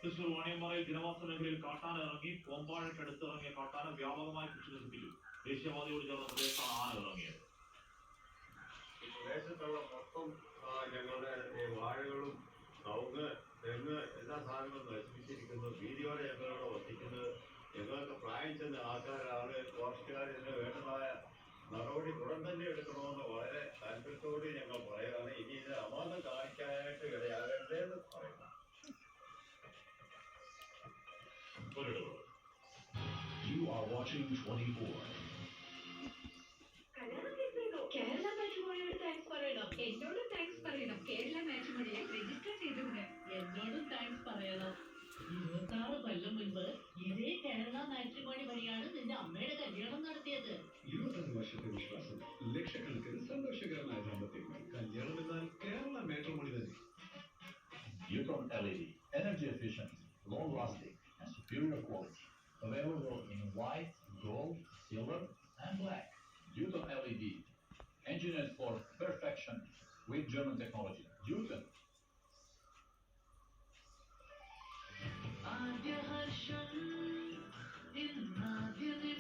തൃശൂർ വാണിയമ്പാറയിൽ ജനവാസ മേഖലയിൽ കാട്ടാന ഇറങ്ങി കോമ്പാഴക്കടുത്തിറങ്ങിയ കാട്ടാന വ്യാപകമായി കൃഷി നശിപ്പിച്ചു. ദേശീയവാദിയോട് ചേർന്ന പ്രദേശത്താണ് ആന ഇറങ്ങിയത്. പ്രദേശത്തുള്ള മൊത്തം ഞങ്ങളുടെ വാഴകളും കവുങ്ങ് തെങ്ങ് എല്ലാ സാധനങ്ങളും നശിപ്പിച്ചിരിക്കുന്നു. വീതിയോടെ ഞങ്ങളോട് വസിക്കുന്നത് ഞങ്ങൾക്ക് പ്രായം ചെന്ന ആൾക്കാരാണ്. ഫോറസ്റ്റുകാർ ഇതിന് വേണ്ടതായ നടപടി ഉടൻ തന്നെ എടുക്കണമെന്ന് വളരെ താല്പര്യത്തോടെ ഞങ്ങൾ പറയുകയാണ്. ഇനി ഇത് അമാന്തം കാണിക്കാനായിട്ട് ഇടയാകേണ്ടതെന്ന് പറയുന്നു. You are watching 24. കേരള മാട്രിമോണിയോട് താങ്ക്സ് പറയണം. എന്നോടും താങ്ക്സ് പറയണം. കേരള മാട്രിമോണിയെ രജിസ്റ്റർ ചെയ്തതിന് എന്നോടും താങ്ക്സ് പറയണം. 26 കൊല്ലം മുൻപ് ഇതേ കേരള മാട്രിമോണി വഴിയാണ് നിന്റെ അമ്മയുടെ കല്യാണം നടത്തിയത്. 25 വർഷത്തെ വിശ്വാസം, ലക്ഷക്കണക്കിന് സന്തോഷകരമായ ദാമ്പത്യങ്ങൾ. കല്യാണം എന്നാൽ കേരള മാട്രിമോണി തന്നെ. Yutong LED, energy efficient, long lasting, and superior quality. Available in white, gold, silver, and black. Yutong LED, engineered for perfection with German technology. Yutong